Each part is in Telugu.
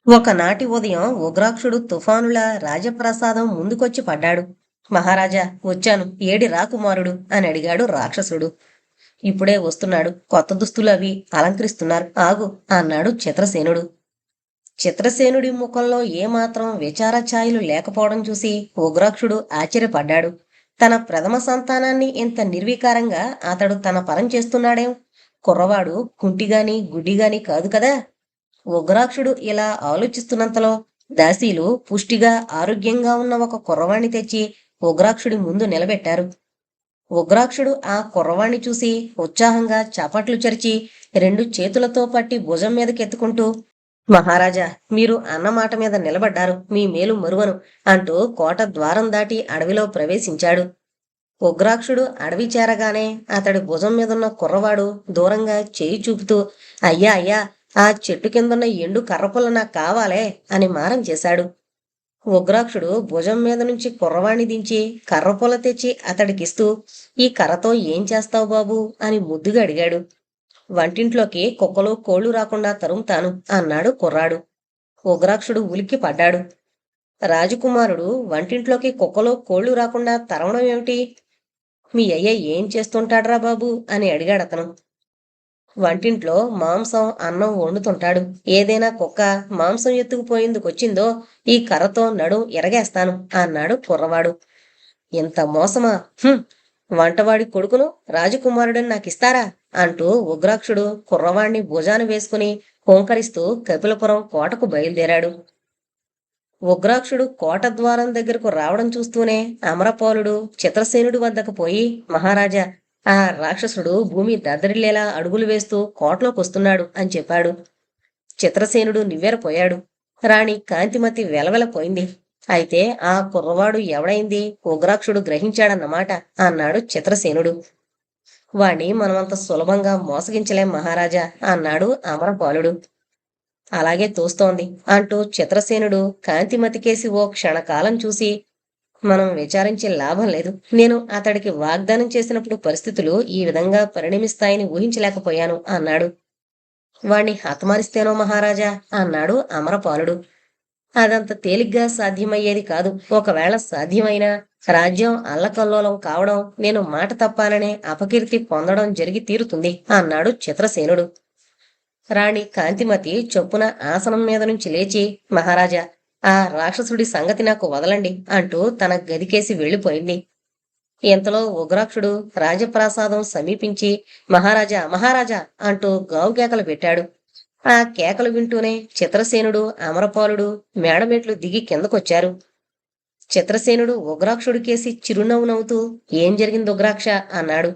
ఒకనాటి ఉదయం ఉగ్రాక్షుడు తుఫానులా రాజప్రసాదం ముందుకొచ్చి పడ్డాడు. మహారాజా, వచ్చాను, ఏడి రాకుమారుడు అని అడిగాడు రాక్షసుడు. ఇప్పుడే వస్తున్నాడు, కొత్త దుస్తులు అవి అలంకరిస్తున్నారు, ఆగు అన్నాడు చిత్రసేనుడు. చిత్రసేనుడి ముఖంలో ఏమాత్రం విచార ఛాయలు లేకపోవడం చూసి ఉగ్రాక్షుడు ఆశ్చర్యపడ్డాడు. తన ప్రథమ సంతానాన్ని ఇంత నిర్వికారంగా అతడు తన పరం చేస్తున్నాడేం? కుర్రవాడు కుంటిగాని గుడ్డిగాని కాదు కదా. ఉగ్రాక్షుడు ఇలా ఆలోచిస్తున్నంతలో దాసీలు పుష్టిగా ఆరోగ్యంగా ఉన్న ఒక కుర్రవాణ్ణి తెచ్చి ఉగ్రాక్షుడి ముందు నిలబెట్టారు. ఉగ్రాక్షుడు ఆ కుర్రవాణ్ణి చూసి ఉత్సాహంగా చపట్లు చరిచి రెండు చేతులతో పట్టి భుజం మీదకెత్తుకుంటూ, మహారాజా, మీరు అన్నమాట మీద నిలబడ్డారు, మీ మేలు మరువను అంటూ కోట ద్వారం దాటి అడవిలో ప్రవేశించాడు. ఉగ్రాక్షుడు అడవి చేరగానే అతడి భుజం మీదున్న కుర్రవాడు దూరంగా చేయి చూపుతూ, అయ్యా అయ్యా, ఆ చెట్టు కిందున్న ఎండు కర్రపుల్ల నాకు కావాలే అని మారం చేశాడు. ఉగ్రాక్షుడు భుజం మీద నుంచి కుర్రవాణ్ణి దించి కర్రపుల్ల తెచ్చి అతడికిస్తూ, ఈ కర్రతో ఏం చేస్తావు బాబు అని ముద్దుగా అడిగాడు. వంటింట్లోకి కుక్కలు కోళ్లు రాకుండా తరుముతాను అన్నాడు కుర్రాడు. ఉగ్రాక్షుడు ఉలిక్కి పడ్డాడు. రాజకుమారుడు వంటింట్లోకి కుక్కలు కోళ్లు రాకుండా తరవడం ఏమిటి? మీ అయ్య ఏం చేస్తుంటాడ్రా బాబు అని అడిగాడతను. వంటింట్లో మాంసం అన్నం వండుతుంటాడు. ఏదైనా కుక్క మాంసం ఎత్తుకుపోయేందుకొచ్చిందో ఈ కర్రతో నడుం ఎరగేస్తాను అన్నాడు కుర్రవాడు. ఇంత మోసమా? వంటవాడి కొడుకును రాజకుమారుడని నాకిస్తారా అంటూ ఉగ్రాక్షుడు కుర్రవాణ్ణి భుజాన వేసుకుని హోంకరిస్తూ కపిలపురం కోటకు బయలుదేరాడు. ఉగ్రాక్షుడు కోట ద్వారం దగ్గరకు రావడం చూస్తూనే అమరపాలుడు చిత్రసేనుడి వద్దకు పోయి, మహారాజా, ఆ రాక్షసుడు భూమి దద్దరిల్లేలా అడుగులు వేస్తూ కోటలోకి వస్తున్నాడు అని చెప్పాడు. చిత్రసేనుడు నివ్వెరపోయాడు. రాణి కాంతిమతి వెలవెలపోయింది. అయితే ఆ కుర్రవాడు ఎవడైంది ఉగ్రాక్షుడు గ్రహించాడన్నమాట అన్నాడు చిత్రసేనుడు. వాణ్ణి మనమంత సులభంగా మోసగించలేం మహారాజా అన్నాడు అమరపాలుడు. అలాగే తోస్తోంది అంటూ చిత్రసేనుడు కాంతిమతికేసి ఓ క్షణకాలం చూసి, మనం విచారించే లాభం లేదు. నేను అతడికి వాగ్దానం చేసినప్పుడు పరిస్థితులు ఈ విధంగా పరిణమిస్తాయని ఊహించలేకపోయాను అన్నాడు. వాణ్ణి హతమారిస్తేనో మహారాజా అన్నాడు అమరపాలుడు. అదంత తేలిగ్గా సాధ్యమయ్యేది కాదు. ఒకవేళ సాధ్యమైనా రాజ్యం అల్లకల్లోలం కావడం, నేను మాట తప్పాననే అపకీర్తి పొందడం జరిగి తీరుతుంది అన్నాడు చిత్రసేనుడు. రాణి కాంతిమతి చొప్పున ఆసనం మీద నుంచి లేచి, మహారాజా, ఆ రాక్షసుడి సంగతి నాకు వదలండి అంటూ తన గదికేసి వెళ్లిపోయింది. ఇంతలో ఉగ్రాక్షుడు రాజప్రాసాదం సమీపించి, మహారాజా, మహారాజా అంటూ గావు కేకలు పెట్టాడు. ఆ కేకలు వింటూనే చిత్రసేనుడు అమరపాలుడు మేడమెట్లు దిగి కిందకొచ్చారు. చిత్రసేనుడు ఉగ్రాక్షుడికేసి చిరునవ్వు నవ్వుతూ, ఏం జరిగింది ఉగ్రాక్ష అన్నాడు.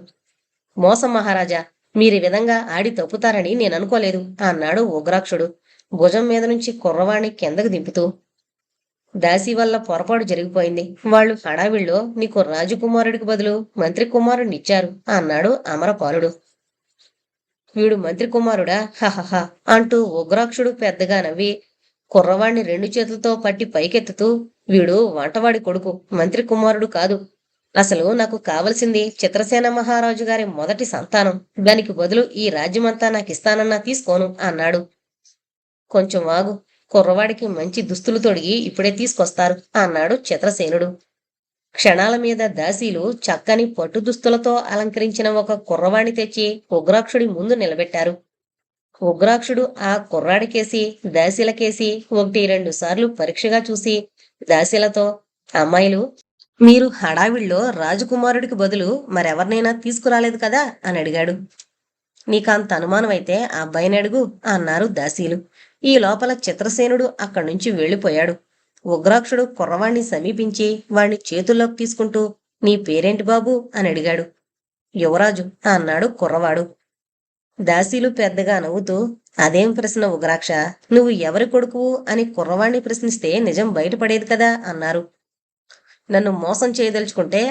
మోసం మహారాజా, మీరీ విధంగా ఆడి తప్పుతారని నేననుకోలేదు అన్నాడు ఉగ్రాక్షుడు భుజం మీద నుంచి కుర్రవాణ్ణి కిందకు దింపుతూ. దాసి వల్ల పొరపాటు జరిగిపోయింది. వాళ్ళు హడావిళ్ళో నీకు రాజకుమారుడికి బదులు మంత్రి కుమారుడినిచ్చారు అన్నాడు అమరపాలుడు. వీడు మంత్రి కుమారుడా? హహహ అంటూ ఉగ్రాక్షుడు పెద్దగా నవ్వి కుర్రవాణ్ణి రెండు చేతులతో పట్టి పైకెత్తుతూ, వీడు వంటవాడి కొడుకు, మంత్రి కుమారుడు కాదు. అసలు నాకు కావలసింది చిత్రసేన మహారాజు గారి మొదటి సంతానం. దానికి బదులు ఈ రాజ్యమంతా నాకిస్తానన్నా తీసుకోను అన్నాడు. కొంచెం వాగు, కుర్రవాడికి మంచి దుస్తులు తొడిగి ఇప్పుడే తీసుకొస్తారు అన్నాడు చిత్రసేనుడు. క్షణాల మీద దాసీలు చక్కని పట్టు దుస్తులతో అలంకరించిన ఒక కుర్రవాణ్ణి తెచ్చి ఉగ్రాక్షుడి ముందు నిలబెట్టారు. ఉగ్రాక్షుడు ఆ కుర్రాడికేసి దాసీలకేసి 1-2 సార్లు పరీక్షగా చూసి దాసీలతో, అమ్మాయిలు, మీరు హడావిళ్ళో రాజకుమారుడికి బదులు మరెవరినైనా తీసుకురాలేదు కదా అని అడిగాడు. నీకంత అనుమానమైతే ఆ అబ్బాయిని అడుగు అన్నారు దాసీలు. ఈ లోపల చిత్రసేనుడు అక్కడి నుంచి వెళ్లిపోయాడు. ఉగ్రాక్షుడు కుర్రవాణ్ణి సమీపించి వాణ్ణి చేతుల్లోకి తీసుకుంటూ, నీ పేరేంటి బాబు అని అడిగాడు. యువరాజు అన్నాడు కుర్రవాడు. దాసీలు పెద్దగా నవ్వుతూ, అదేం ప్రశ్న ఉగ్రాక్ష, నువ్వు ఎవరి కొడుకువు అని కుర్రవాణ్ణి ప్రశ్నిస్తే నిజం బయటపడేది కదా అన్నారు. నన్ను మోసం చేయదలుచుకుంటే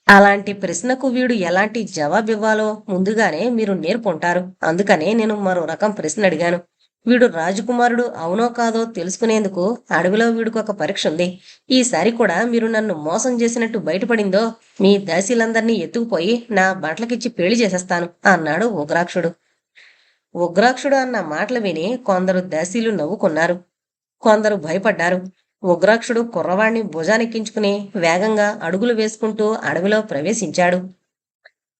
అలాంటి ప్రశ్నకు వీడు ఎలాంటి జవాబివ్వాలో ముందుగానే మీరు నేర్పుంటారు. అందుకనే నేను మరో రకం ప్రశ్న అడిగాను. వీడు రాజకుమారుడు అవునో కాదో తెలుసుకునేందుకు అడవిలో వీడికి ఒక పరీక్ష ఉంది. ఈసారి కూడా మీరు నన్ను మోసం చేసినట్టు బయటపడిందో మీ దాసీలందరినీ ఎత్తుకుపోయి నా బట్టలకిచ్చి పెళ్లి చేసేస్తాను అన్నాడు ఉగ్రాక్షుడు. ఉగ్రాక్షుడు అన్న మాటలు విని కొందరు దాసీలు నవ్వుకున్నారు. కొందరు భయపడ్డారు. ఉగ్రాక్షుడు కుర్రవాణ్ణి భుజానెక్కించుకుని వేగంగా అడుగులు వేసుకుంటూ అడవిలో ప్రవేశించాడు.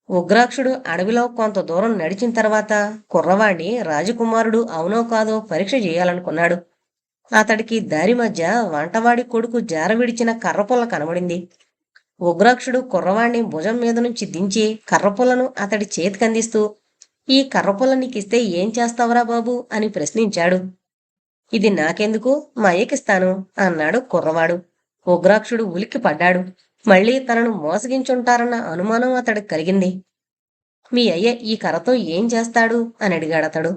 ఉగ్రాక్షుడు అడవిలో కొంత దూరం నడిచిన తర్వాత కుర్రవాణ్ణి రాజకుమారుడు అవునో కాదో పరీక్ష చేయాలనుకున్నాడు. అతడికి దారి మధ్య వంటవాడి కొడుకు జారవిడిచిన కర్రపుల్ల కనబడింది. ఉగ్రాక్షుడు కుర్రవాణ్ణి భుజం మీద నుంచి దించి కర్రపుల్లను అతడి చేతికందిస్తూ, ఈ కర్రపుల్ల నీకిస్తే ఏం చేస్తావరా బాబు అని ప్రశ్నించాడు. ఇది నాకెందుకు, మా అయ్యకిస్తాను అన్నాడు కుర్రవాడు. ఉగ్రాక్షుడు ఉలిక్కి పడ్డాడు. మళ్లీ తనను మోసగించుంటారన్న అనుమానం అతడికి కలిగింది. మీ అయ్య ఈ కర్రతో ఏం చేస్తాడు అని అడిగాడతడు.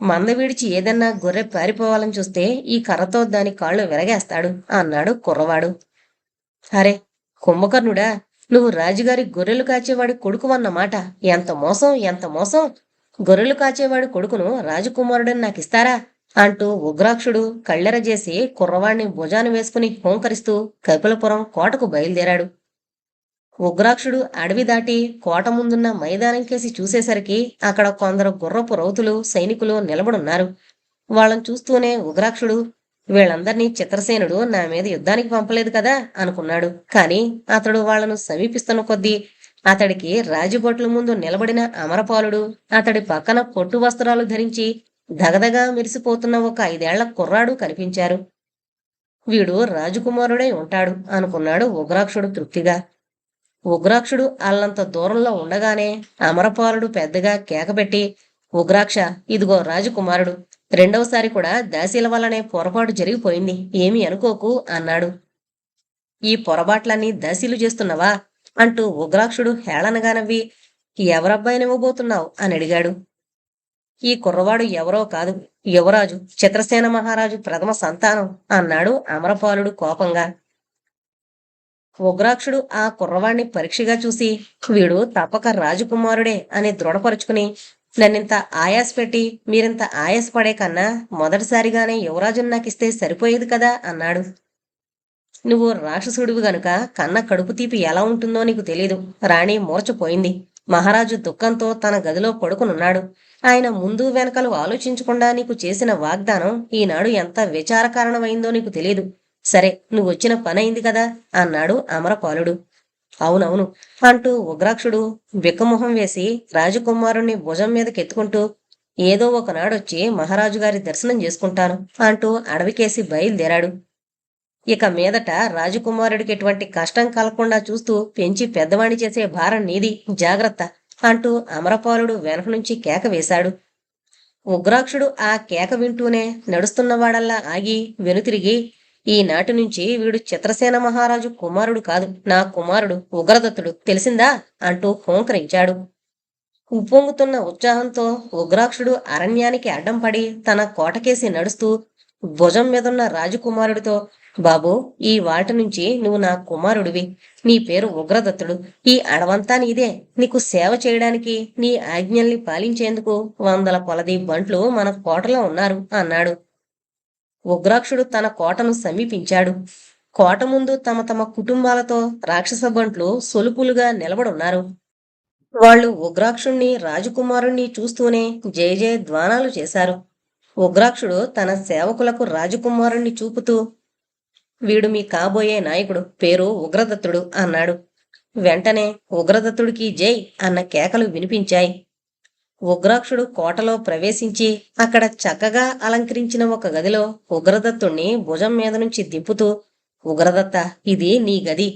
మంద విడిచి ఏదన్నా గొర్రె పారిపోవాలని చూస్తే ఈ కర్రతో దాని కాళ్ళు విరగేస్తాడు అన్నాడు కుర్రవాడు. అరే కుంభకర్ణుడా, నువ్వు రాజుగారి గొర్రెలు కాచేవాడి కొడుకువన్నమాట. ఎంత మోసం, ఎంత మోసం! గొర్రెలు కాచేవాడి కొడుకును రాజకుమారుడని నాకిస్తారా అంటూ ఉగ్రాక్షుడు కళ్ళెరజేసి కుర్రవాణ్ణి భుజాన వేసుకుని హోంకరిస్తూ కపిలపురం కోటకు బయలుదేరాడు. ఉగ్రాక్షుడు అడవి దాటి కోట ముందున్న మైదానం కేసి చూసేసరికి అక్కడ కొందరు గుర్రపు రౌతులు సైనికులు నిలబడున్నారు. వాళ్ళని చూస్తూనే ఉగ్రాక్షుడు, వీళ్ళందర్నీ చిత్రసేనుడు నా మీద యుద్ధానికి పంపలేదు కదా అనుకున్నాడు. కాని అతడు వాళ్లను సమీపిస్తున్న కొద్దీ అతడికి రాజభటుల ముందు నిలబడిన అమరపాలుడు, అతడి పక్కన పొట్టు వస్త్రాలు ధరించి దగదగా మెరిసిపోతున్న ఒక 5 ఏళ్ల కుర్రాడు కనిపించారు. వీడు రాజకుమారుడై ఉంటాడు అనుకున్నాడు ఉగ్రాక్షుడు తృప్తిగా. ఉగ్రాక్షుడు అల్లంత దూరంలో ఉండగానే అమరపాలుడు పెద్దగా కేకబెట్టి, ఉగ్రాక్ష, ఇదిగో రాజకుమారుడు. రెండవసారి కూడా దాసీల వల్లనే పొరపాటు జరిగిపోయింది, ఏమీ అనుకోకు అన్నాడు. ఈ పొరపాట్లన్నీ దాసీలు చేస్తున్నవా అంటూ ఉగ్రాక్షుడు హేళనగా నవ్వి, ఎవరబ్బాయినివ్వబోతున్నావు అని అడిగాడు. ఈ కుర్రవాడు ఎవరో కాదు, యువరాజు, చిత్రసేన మహారాజు ప్రథమ సంతానం అన్నాడు అమరపాలుడు కోపంగా. ఉగ్రాక్షుడు ఆ కుర్రవాణ్ణి పరీక్షగా చూసి, వీడు తప్పక రాజకుమారుడే అని దృఢపరుచుకుని, నన్నింత ఆయాస పెట్టి మీరింత ఆయాసపడే కన్నా మొదటిసారిగానే యువరాజుని నాకిస్తే సరిపోయేది కదా అన్నాడు. నువ్వు రాక్షసుడివి గనుక కన్న కడుపు తీపి ఎలా ఉంటుందో నీకు తెలీదు. రాణి మూర్చపోయింది. మహారాజు దుఃఖంతో తన గదిలో పడుకునున్నాడు. ఆయన ముందు వెనకలు ఆలోచించకుండా నీకు చేసిన వాగ్దానం ఈనాడు ఎంత విచారకారణమైందో నీకు తెలీదు. సరే, నువ్వు వచ్చిన పనైంది కదా అన్నాడు అమరపాలుడు. అవునవును అంటూ ఉగ్రాక్షుడు బిక్కమొహం వేసి రాజకుమారుణ్ణి భుజం మీదకెత్తుకుంటూ, ఏదో ఒకనాడొచ్చి మహారాజు గారి దర్శనం చేసుకుంటాను అంటూ అడవికేసి బయలుదేరాడు. ఇక మీదట రాజకుమారుడికి ఎటువంటి కష్టం కలగకుండా చూస్తూ పెంచి పెద్దవాణ్ణి చేసే భారం నీది, జాగ్రత్త అంటూ అమరపాలుడు వెనక నుంచి కేక వేశాడు. ఉగ్రాక్షుడు ఆ కేక వింటూనే నడుస్తున్నవాడల్లా ఆగి వెనుతిరిగి, ఈనాటి నుంచి వీడు చిత్రసేన మహారాజు కుమారుడు కాదు, నా కుమారుడు ఉగ్రదత్తుడు, తెలిసిందా అంటూ హోంకరించాడు. ఉప్పొంగుతున్న ఉత్సాహంతో ఉగ్రాక్షుడు అరణ్యానికి అడ్డం పడి తన కోటకేసి నడుస్తూ భుజం మీదున్న రాజకుమారుడితో, బాబూ, ఈ వాటి నుంచి నువ్వు నా కుమారుడివి. నీ పేరు ఉగ్రదత్తుడు. ఈ అడవంతా నీదే. నీకు సేవ చేయడానికి, నీ ఆజ్ఞల్ని పాలించేందుకు 100 కొలది బంట్లు మన కోటలో ఉన్నారు అన్నాడు. ఉగ్రాక్షుడు తన కోటను సమీపించాడు. కోట ముందు తమ తమ కుటుంబాలతో రాక్షస బంట్లు సొలుపులుగా నిలబడున్నారు. వాళ్ళు ఉగ్రాక్షుణ్ణి రాజకుమారుణ్ణి చూస్తూనే జయ జయ ధ్వానాలు చేశారు. ఉగ్రాక్షుడు తన సేవకులకు రాజకుమారుణ్ణి చూపుతూ, వీడు మీ కాబోయే నాయకుడు, పేరు ఉగ్రదత్తుడు అన్నాడు. వెంటనే ఉగ్రదత్తుడికి జై అన్న కేకలు వినిపించాయి. ఉగ్రాక్షుడు కోటలో ప్రవేశించి అక్కడ చక్కగా అలంకరించిన ఒక గదిలో ఉగ్రదత్తుణ్ణి భుజం మీద నుంచి దింపుతూ, ఉగ్రదత్త, ఇది నీ గది.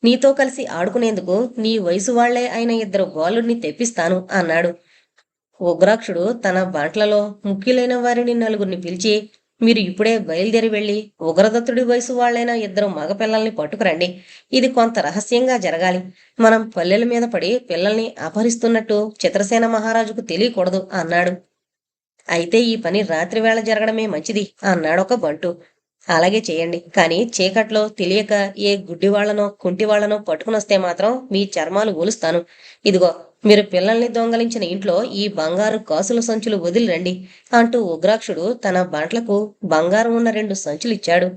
నీతో కలిసి ఆడుకునేందుకు నీ వయసు వాళ్లే అయిన 2 బాలుడిని తెప్పిస్తాను అన్నాడు. ఉగ్రాక్షుడు తన బంట్లలో ముఖ్యులైన వారిని 4గురిని పిలిచి, మీరు ఇప్పుడే బయలుదేరి వెళ్లి ఉగ్రదత్తుడి వయసు వాళ్లైన 2 మగపిల్లల్ని పట్టుకురండి. ఇది కొంత రహస్యంగా జరగాలి. మనం పల్లెల మీద పడి పిల్లల్ని అపహరిస్తున్నట్టు చిత్రసేన మహారాజుకు తెలియకూడదు అన్నాడు. అయితే ఈ పని రాత్రివేళ జరగడమే మంచిది అన్నాడొక బంటు. అలాగే చేయండి, కానీ చీకట్లో తెలియక ఏ గుడ్డివాళ్లనో కుంటివాళ్లనో పట్టుకునొస్తే మాత్రం మీ చర్మాలు ఒలుస్తాను. ఇదిగో, మీరు పిల్లల్ని దొంగలించిన ఇంట్లో ఈ బంగారు కాసుల సంచులు వదిలిరండి అంటూ ఉగ్రాక్షుడు తన బంట్లకు బంగారం ఉన్న 2 సంచులిచ్చాడు.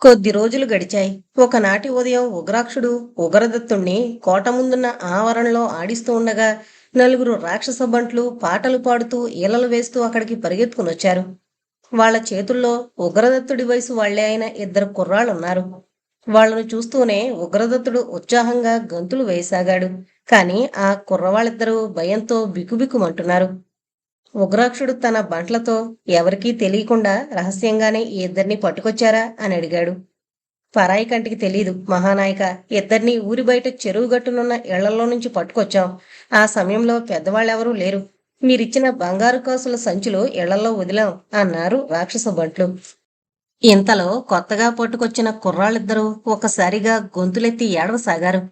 కొద్ది రోజులు గడిచాయి. ఒకనాటి ఉదయం ఉగ్రాక్షుడు ఉగ్రదత్తుణ్ణి కోట ముందున్న ఆవరణలో ఆడిస్తూ ఉండగా 4 రాక్షస బంట్లు పాటలు పాడుతూ ఈలలు వేస్తూ అక్కడికి పరిగెత్తుకునొచ్చారు. వాళ్ళ చేతుల్లో ఉగ్రదత్తుడి వయసు వాళ్లే అయిన ఇద్దరు కుర్రాళ్ళున్నారు. వాళ్ళను చూస్తూనే ఉగ్రదత్తుడు ఉత్సాహంగా గంతులు వేయసాగాడు. కాని ఆ కుర్రవాళ్ళిద్దరూ భయంతో బిక్కుబిక్కుమంటున్నారు. ఉగ్రాక్షుడు తన బంట్లతో ఎవరికీ తెలియకుండా రహస్యంగానే ఈ ఇద్దరిని పట్టుకొచ్చారా అని అడిగాడు. పరాయి కంటికి తెలీదు మహానాయక. ఇద్దరిని ఊరి బయట చెరువు గట్టునున్న ఇళ్లలో నుంచి పట్టుకొచ్చాం. ఆ సమయంలో పెద్దవాళ్ళెవరూ లేరు. మీరిచ్చిన బంగారు కాసుల సంచులు ఇళ్లలో వదిలాం అన్నారు రాక్షస బంట్లు. ఇంతలో కొత్తగా పట్టుకొచ్చిన కుర్రాళ్ళిద్దరూ ఒక్కసారిగా గొంతులెత్తి ఏడవసాగారు.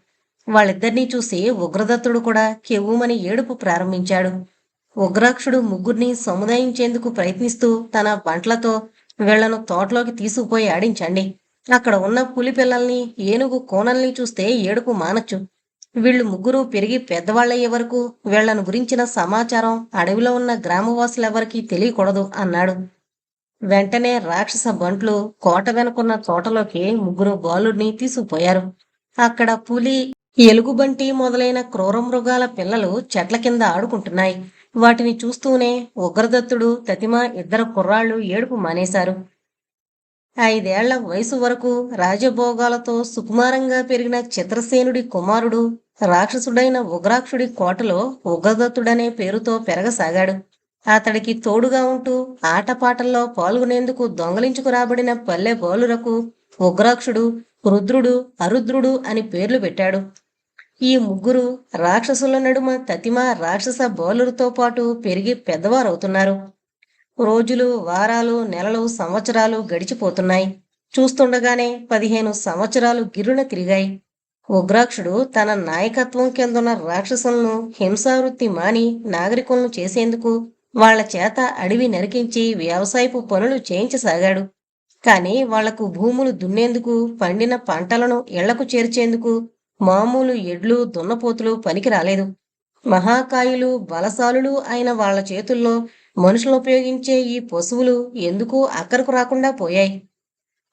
వాళ్ళిద్దరినీ చూసి ఉగ్రదత్తుడు కూడా కెవ్వుమని ఏడుపు ప్రారంభించాడు. ఉగ్రాక్షుడు ముగ్గురిని సముదాయించేందుకు ప్రయత్నిస్తూ తన బంట్లతో వీళ్లను తోటలోకి తీసుకుపోయి ఆడించండి. అక్కడ ఉన్న పులి పిల్లల్ని, ఏనుగు కోనల్ని చూస్తే ఏడుపు మానచ్చు. వీళ్ళు ముగ్గురు పెరిగి పెద్దవాళ్ళయ్యే వరకు వీళ్లను గురించిన సమాచారం అడవిలో ఉన్న గ్రామవాసులెవరికీ తెలియకూడదు అన్నాడు. వెంటనే రాక్షస బంట్లు కోట వెనుకున్న తోటలోకి ముగ్గురు బాలుడిని తీసుకుపోయారు. అక్కడ పులి, ఎలుగుబంటి మొదలైన క్రూర మృగాల పిల్లలు చెట్ల కింద ఆడుకుంటున్నాయి. వాటిని చూస్తూనే ఉగ్రదత్తుడు, తతిమ ఇద్దరు కుర్రాళ్ళు ఏడుపు మానేశారు. 5 ఏళ్ల వయసు వరకు రాజభోగాలతో సుకుమారంగా పెరిగిన చిత్రసేనుడి కుమారుడు రాక్షసుడైన ఉగ్రాక్షుడి కోటలో ఉగ్రదత్తుడనే పేరుతో పెరగసాగాడు. అతడికి తోడుగా ఉంటూ ఆటపాటల్లో పాల్గొనేందుకు దొంగలించుకురాబడిన పల్లె బాలురకు ఉగ్రాక్షుడు, రుద్రుడు, అరుద్రుడు అని పేర్లు పెట్టాడు. ఈ ముగ్గురు రాక్షసుల నడుమ తతిమ రాక్షస బాలులతో పాటు పెరిగి పెద్దవారవుతున్నారు. రోజులు, వారాలు, నెలలు, సంవత్సరాలు గడిచిపోతున్నాయి. చూస్తుండగానే 15 సంవత్సరాలు గిర్రున తిరిగాయి. ఉగ్రాక్షుడు తన నాయకత్వం కిందున్న రాక్షసులను హింసావృత్తి మాని నాగరికులను చేసేందుకు వాళ్ల చేత అడవి నరికించి వ్యవసాయపు పనులు చేయించసాగాడు. కాని వాళ్లకు భూములు దున్నేందుకు, పండిన పంటలను ఇళ్లకు చేర్చేందుకు మామూలు ఎడ్లు, దున్నపోతులు పనికి రాలేదు. మహాకాయులు, బలశాలులు అయిన వాళ్ల చేతుల్లో మనుషులు ఉపయోగించే ఈ పశువులు ఎందుకు అక్కరకు రాకుండా పోయాయి.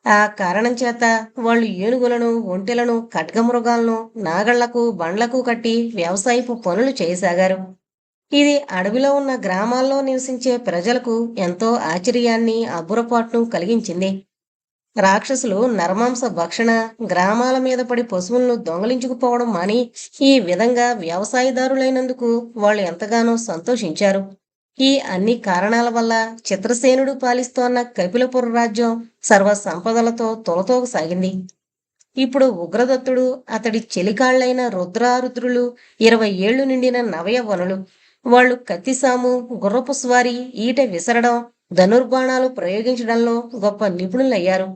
ఆ కారణం చేత వాళ్ళు ఏనుగులను, ఒంటెలను, ఖడ్గమృగాలను నాగళ్లకు, బండ్లకు కట్టి వ్యవసాయపు పనులు చేయసాగారు. ఇది అడవిలో ఉన్న గ్రామాల్లో నివసించే ప్రజలకు ఎంతో ఆశ్చర్యాన్ని, అబ్బురపాటును కలిగించింది. రాక్షసులు నరమాంస భక్షణ, గ్రామాల మీద పడి పశువులను దొంగలించుకుపోవడం మాని ఈ విధంగా వ్యవసాయదారులైనందుకు వాళ్ళు ఎంతగానో సంతోషించారు. ఈ అన్ని కారణాల వల్ల చిత్రసేనుడు పాలిస్తోన్న కపిలపుర రాజ్యం సర్వ సంపదలతో తొలతోగసాగింది. ఇప్పుడు ఉగ్రదత్తుడు, అతడి చెలికాళ్లైన రుద్రారుద్రులు 20 ఏళ్లు నిండిన నవయవ్వనులు. వాళ్ళు కత్తిసాము, గుర్రపు స్వారీ, ఈట విసరడం, ధనుర్బాణాలు ప్రయోగించడంలో గొప్ప నిపుణులయ్యారు.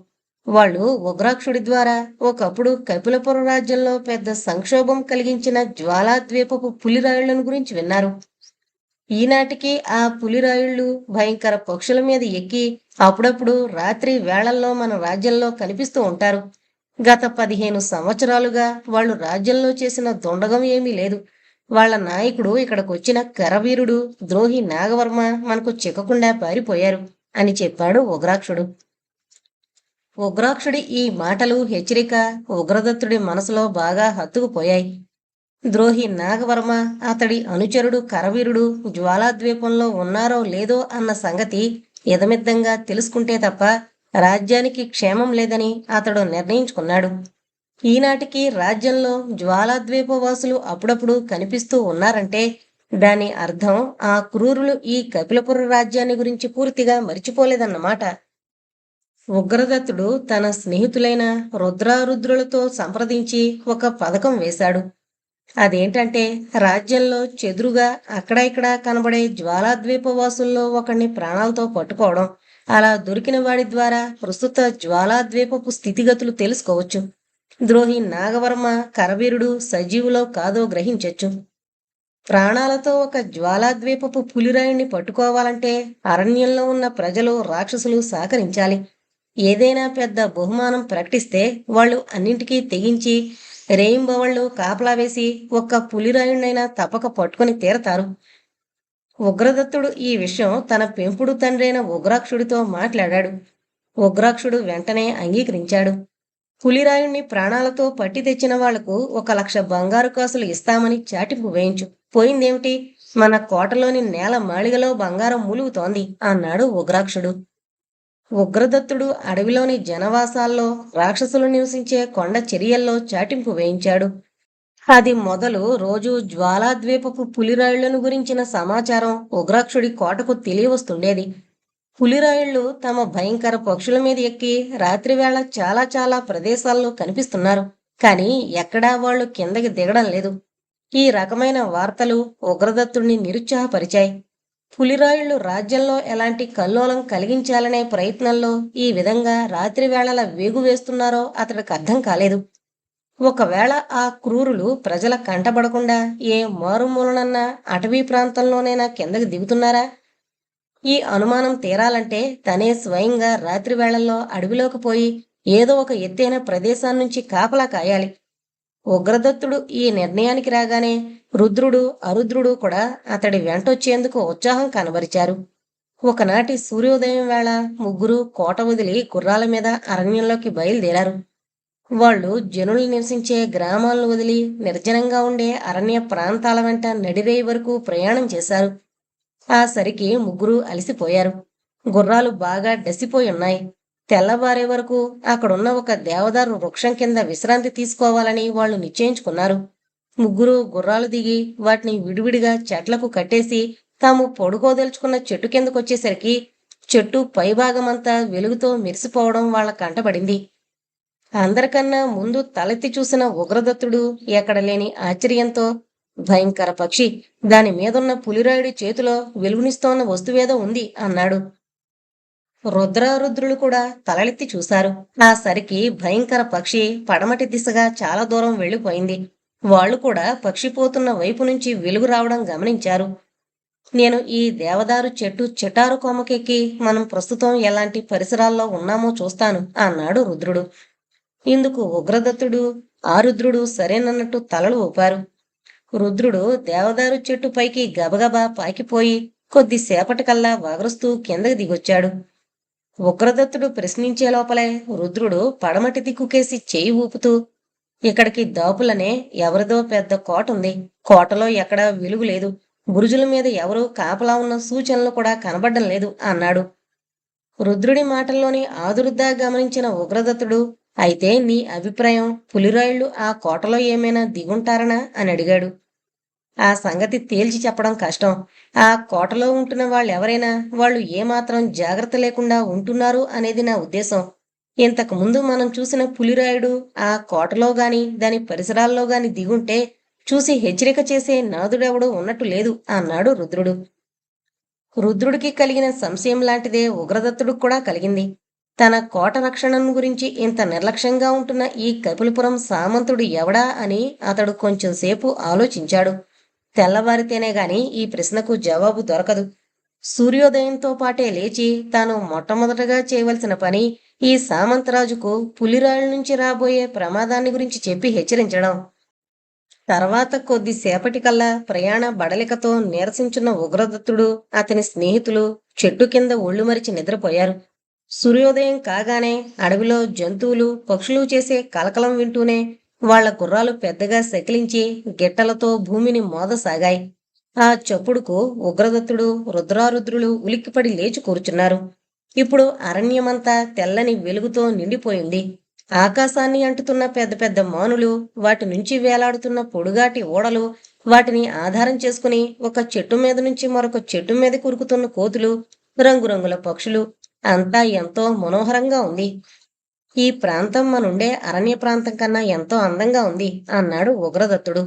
వాళ్ళు ఉగ్రాక్షుడి ద్వారా ఒకప్పుడు కపిలపుర రాజ్యంలో పెద్ద సంక్షోభం కలిగించిన జ్వాలాద్వీపపు పులిరాయుళ్లను గురించి విన్నారు. ఈనాటికి ఆ పులిరాయుళ్లు భయంకర పక్షుల మీద ఎక్కి అప్పుడప్పుడు రాత్రి వేళల్లో మన రాజ్యంలో కనిపిస్తూ ఉంటారు. గత 15 సంవత్సరాలుగా వాళ్ళు రాజ్యంలో చేసిన దొండగం ఏమీ లేదు. వాళ్ల నాయకుడు ఇక్కడికొచ్చిన కరవీరుడు ద్రోహి నాగవర్మ మనకు చిక్కకుండా పారిపోయారు అని చెప్పాడు ఉగ్రాక్షుడు. ఉగ్రాక్షుడి ఈ మాటలు, హెచ్చరిక ఉగ్రదత్తుడి మనసులో బాగా హత్తుకుపోయాయి. ద్రోహి నాగవర్మ, అతడి అనుచరుడు కరవీరుడు జ్వాలాద్వీపంలో ఉన్నారో లేదో అన్న సంగతి ఇదమిద్దంగా తెలుసుకుంటే తప్ప రాజ్యానికి క్షేమం లేదని అతడు నిర్ణయించుకున్నాడు. ఈనాటికి రాజ్యంలో జ్వాలాద్వీపవాసులు అప్పుడప్పుడు కనిపిస్తూ ఉన్నారంటే దాని అర్థం ఆ క్రూరులు ఈ కపిలపుర రాజ్యాన్ని గురించి పూర్తిగా మరిచిపోలేదన్నమాట. ఉగ్రదత్తుడు తన స్నేహితులైన రుద్రారుద్రులతో సంప్రదించి ఒక పథకం వేశాడు. అదేంటంటే రాజ్యంలో చెదురుగా అక్కడ ఇక్కడ కనబడే జ్వాలాద్వీపవాసుల్లో ఒకడిని ప్రాణాలతో పట్టుకోవడం. అలా దొరికిన వాడి ద్వారా ప్రస్తుత జ్వాలాద్వీపపు స్థితిగతులు తెలుసుకోవచ్చు. ద్రోహి నాగవర్మ, కరవీరుడు సజీవులో కాదో గ్రహించొచ్చు. ప్రాణాలతో ఒక జ్వాలాద్వీపపు పులిరాయుణ్ణి పట్టుకోవాలంటే అరణ్యంలో ఉన్న ప్రజలు, రాక్షసులు సహకరించాలి. ఏదైనా పెద్ద బహుమానం ప్రకటిస్తే వాళ్ళు అన్నింటికీ తెగించి రేయింబవళ్ళు కాపలా వేసి ఒక్క పులిరాయుణ్ణైనా తప్పక పట్టుకుని తీరతారు. ఉగ్రదత్తుడు ఈ విషయం తన పెంపుడు తండ్రైన ఉగ్రాక్షుడితో మాట్లాడాడు. ఉగ్రాక్షుడు వెంటనే అంగీకరించాడు. పులిరాయుణ్ణి ప్రాణాలతో పట్టి తెచ్చిన వాళ్లకు 1,00,000 బంగారు కాసులు ఇస్తామని చాటింపు వేయించు. పోయిందేమిటి? మన కోటలోని నేల మాళిగలో బంగారం మూలుగుతోంది అన్నాడు ఉగ్రాక్షుడు. ఉగ్రదత్తుడు అడవిలోని జనవాసాల్లో రాక్షసులు నివసించే కొండ చర్యల్లో చాటింపు వేయించాడు. అది మొదలు రోజు జ్వాలాద్వీపపు పులిరాయుళ్లను గురించిన సమాచారం ఉగ్రాక్షుడి కోటకు తెలియవస్తుండేది. పులిరాయుళ్లు తమ భయంకర పక్షుల మీద ఎక్కి రాత్రివేళ చాలా చాలా ప్రదేశాల్లో కనిపిస్తున్నారు. కానీ ఎక్కడా వాళ్ళు కిందకి దిగడం లేదు. ఈ రకమైన వార్తలు ఉగ్రదత్తుణ్ణి నిరుత్సాహపరిచాయి. పులిరాయుళ్లు రాజ్యంలో ఎలాంటి కల్లోలం కలిగించాలనే ప్రయత్నంలో ఈ విధంగా రాత్రివేళల వేగు వేస్తున్నారో అతడికి అర్థం కాలేదు. ఒకవేళ ఆ క్రూరులు ప్రజల కంటబడకుండా ఏ మారుమూలనన్నా అటవీ ప్రాంతంలోనైనా కిందకి దిగుతున్నారా? ఈ అనుమానం తీరాలంటే తనే స్వయంగా రాత్రి వేళల్లో అడవిలోకి పోయి ఏదో ఒక ఎత్తైన ప్రదేశాన్నించి కాపలా కాయాలి. ఉగ్రదత్తుడు ఈ నిర్ణయానికి రాగానే రుద్రుడు, అరుద్రుడు కూడా అతడి వెంటొచ్చేందుకు ఉత్సాహం కనబరిచారు. ఒకనాటి సూర్యోదయం వేళ ముగ్గురు కోట వదిలి గుర్రాల మీద అరణ్యంలోకి బయలుదేరారు. వాళ్ళు జనులు నివసించే గ్రామాలను వదిలి నిర్జనంగా ఉండే అరణ్య ప్రాంతాల వెంట నడిరేయి వరకు ప్రయాణం చేశారు. ఆ సరికి ముగ్గురు అలసిపోయారు. గుర్రాలు బాగా డసిపోయి ఉన్నాయి. తెల్లవారే వరకు అక్కడున్న ఒక దేవదారు వృక్షం కింద విశ్రాంతి తీసుకోవాలని వాళ్ళు నిశ్చయించుకున్నారు. ముగ్గురు గుర్రాలు దిగి వాటిని విడివిడిగా చెట్లకు కట్టేసి తాము పడుకోదలుచుకున్న చెట్టు కిందకొచ్చేసరికి చెట్టు పైభాగమంతా వెలుగుతో మెరిసిపోవడం వాళ్ళ కంటపడింది. అందరికన్నా ముందు తలెత్తి చూసిన ఉగ్రదత్తుడు ఎక్కడ లేని ఆశ్చర్యంతో, భయంకర పక్షి, దాని మీదున్న పులిరాయుడి చేతిలో వెలుగునిస్తోన్న వస్తువేదో ఉంది అన్నాడు. రుద్రారుద్రులు కూడా తలెత్తి చూశారు. ఆ సరికి భయంకర పక్షి పడమటి దిశగా చాలా దూరం వెళ్లిపోయింది. వాళ్లు కూడా పక్షి పోతున్న వైపు నుంచి వెలుగు రావడం గమనించారు. నేను ఈ దేవదారు చెట్టు చిటారు కొమ్మకెక్కి మనం ప్రస్తుతం ఎలాంటి పరిసరాల్లో ఉన్నామో చూస్తాను అన్నాడు రుద్రుడు. ఇందుకు ఉగ్రదత్తుడు, ఆరుద్రుడు సరేనన్నట్టు తలలు ఊపారు. రుద్రుడు దేవదారు చెట్టు పైకి గబగబా పాకిపోయి కొద్దిసేపటికల్లా వాగరుస్తూ కిందకి దిగొచ్చాడు. ఉగ్రదత్తుడు ప్రశ్నించే లోపలే రుద్రుడు పడమటి దిక్కుకేసి చేయి ఊపుతూ, ఇక్కడికి దాపులనే ఎవరిదో పెద్ద కోట ఉంది. కోటలో ఎక్కడా వెలుగు లేదు. బురుజుల మీద ఎవరూ కాపలా ఉన్న సూచనలు కూడా కనబడ్డం లేదు అన్నాడు. రుద్రుడి మాటల్లోని ఆదుర్దా గమనించిన ఉగ్రదత్తుడు, అయితే నీ అభిప్రాయం పులిరాయుళ్లు ఆ కోటలో ఏమైనా దిగుంటారనా అని అడిగాడు. ఆ సంగతి తేల్చి చెప్పడం కష్టం. ఆ కోటలో ఉంటున్న వాళ్ళెవరైనా వాళ్ళు ఏమాత్రం జాగ్రత్త లేకుండా ఉంటున్నారు అనేది నా ఉద్దేశం. ఇంతకు ముందు మనం చూసిన పులిరాయుడు ఆ కోటలో గాని దాని పరిసరాల్లో గాని దిగుంటే చూసి హెచ్చరిక చేసే నాదుడెవడూ ఉన్నట్టు లేదు అన్నాడు రుద్రుడు. రుద్రుడికి కలిగిన సంశయం లాంటిదే ఉగ్రదత్తుడికి కూడా కలిగింది. తన కోట రక్షణను గురించి ఇంత నిర్లక్ష్యంగా ఉంటున్న ఈ కపిలపురం సామంతుడు ఎవడా అని అతడు కొంచెం సేపు ఆలోచించాడు. తెల్లవారితేనే గాని ఈ ప్రశ్నకు జవాబు దొరకదు. సూర్యోదయంతో పాటే లేచి తాను మొట్టమొదటగా చేయవలసిన పని ఈ సామంతరాజుకు పులిరాయుల నుంచి రాబోయే ప్రమాదాన్ని గురించి చెప్పి హెచ్చరించడం. తర్వాత కొద్దిసేపటికల్లా ప్రయాణ బడలికతో నీరసించున్న ఉగ్రదత్తుడు, అతని స్నేహితులు చెట్టు కింద ఒళ్ళు మరిచి నిద్రపోయారు. సూర్యోదయం కాగానే అడవిలో జంతువులు, పక్షులు చేసే కలకలం వింటూనే వాళ్ల గుర్రాలు పెద్దగా సకిలించి గిట్టలతో భూమిని మోదసాగాయి. ఆ చప్పుడుకు ఉగ్రదత్తుడు, రుద్రారుద్రులు ఉలిక్కిపడి లేచి కూర్చున్నారు. ఇప్పుడు అరణ్యమంతా తెల్లని వెలుగుతో నిండిపోయింది. ఆకాశాన్ని అంటుతున్న పెద్ద పెద్ద మానులు, వాటి నుంచి వేలాడుతున్న పొడుగాటి ఓడలు, వాటిని ఆధారం చేసుకుని ఒక చెట్టు మీద నుంచి మరొక చెట్టు మీద కురుకుతున్న కోతులు, రంగురంగుల పక్షులు, అంతా ఎంతో మనోహరంగా ఉంది. ఈ ప్రాంతం మనుండే అరణ్య ప్రాంతం కన్నా ఎంతో అందంగా ఉంది అన్నాడు ఉగ్రదత్తుడు.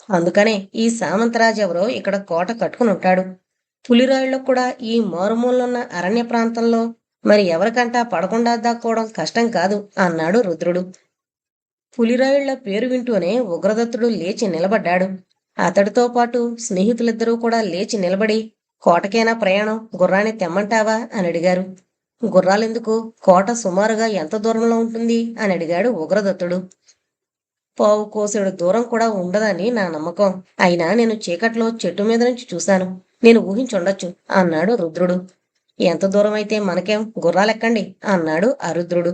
అందుకనే ఈ సామంతరాజెవరో ఇక్కడ కోట కట్టుకుని ఉంటాడు. పులిరాయుళ్ళకు కూడా ఈ మారుమూలనున్న అరణ్య ప్రాంతంలో మరి ఎవరికంటా పడకుండా దాక్కోవడం కష్టం కాదు అన్నాడు రుద్రుడు. పులిరాయుళ్ల పేరు వింటూనే ఉగ్రదత్తుడు లేచి నిలబడ్డాడు. అతడితో పాటు స్నేహితులిద్దరూ కూడా లేచి నిలబడి, కోటకేనా ప్రయాణం, గుర్రాన్ని తెమ్మంటావా అని అడిగారు. గుర్రాలెందుకు, కోట సుమారుగా ఎంత దూరంలో ఉంటుంది అని అడిగాడు ఉగ్రదత్తుడు. పావు కోసెడు దూరం కూడా ఉండదని నా నమ్మకం. అయినా నేను చీకట్లో చెట్టు మీద నుంచి చూశాను. నేను ఊహించుండొచ్చు అన్నాడు రుద్రుడు. ఎంత దూరమైతే మనకేం, గుర్రాలెక్కండి అన్నాడు అరుద్రుడు.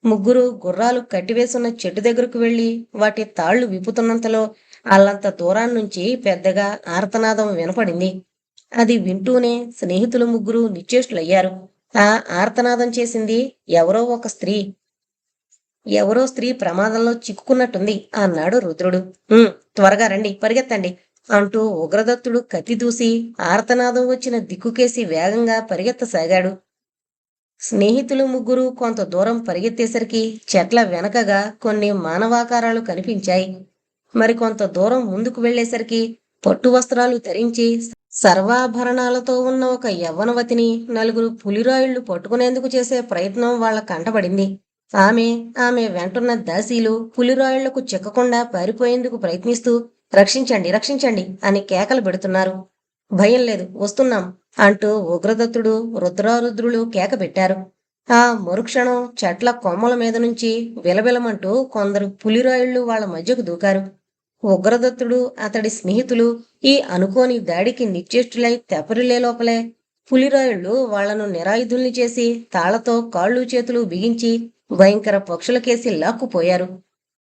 ముగ్గురు గుర్రాలు కట్టివేసున్న చెట్టు దగ్గరకు వెళ్లి వాటి తాళ్లు విప్పుతున్నంతలో అల్లంత దూరాన్నుంచి పెద్దగా ఆర్తనాదం వినపడింది. అది వింటూనే స్నేహితులు ముగ్గురు నిశ్చేష్టులయ్యారు. ఆ ఆర్తనాదం చేసింది ఎవరో ఒక స్త్రీ. ఎవరో స్త్రీ ప్రమాదంలో చిక్కుకున్నట్టుంది అన్నాడు రుద్రుడు. త్వరగా రండి, పరిగెత్తండి అంటూ ఉగ్రదత్తుడు కత్తి దూసి ఆర్తనాదం వచ్చిన దిక్కుకేసి వేగంగా పరిగెత్తసాగాడు. స్నేహితులు ముగ్గురు కొంత దూరం పరిగెత్తేసరికి చెట్ల వెనకగా కొన్ని మానవాకారాలు కనిపించాయి. మరికొంత దూరం ముందుకు వెళ్లేసరికి పట్టు వస్త్రాలు ధరించి సర్వాభరణాలతో ఉన్న ఒక యవ్వనవతిని నలుగురు పులిరాయుళ్లు పట్టుకునేందుకు చేసే ప్రయత్నం వాళ్ల కంటపడింది. ఆమె ఆమె వెంటున్న దాసీలు పులిరాయుళ్లకు చిక్కకుండా పారిపోయేందుకు ప్రయత్నిస్తూ రక్షించండి, రక్షించండి అని కేకలు పెడుతున్నారు. భయం లేదు, వస్తున్నాం అంటూ ఉగ్రదత్తుడు రుద్రారుద్రులు కేక పెట్టారు. ఆ మరుక్షణం చెట్ల కొమ్మల మీద నుంచి విలవిలమంటూ కొందరు పులిరాయుళ్లు వాళ్ల మధ్యకు దూకారు. ఉగ్రదత్తుడు అతడి స్నేహితులు ఈ అనుకోని దాడికి నిశ్చేష్టులై తెపరిలే లోపలే పులిరాయుళ్లు వాళ్లను నిరాయుధుల్ని చేసి తాళ్లతో కాళ్ళు చేతులు బిగించి భయంకర పక్షులకేసి లాక్కుపోయారు.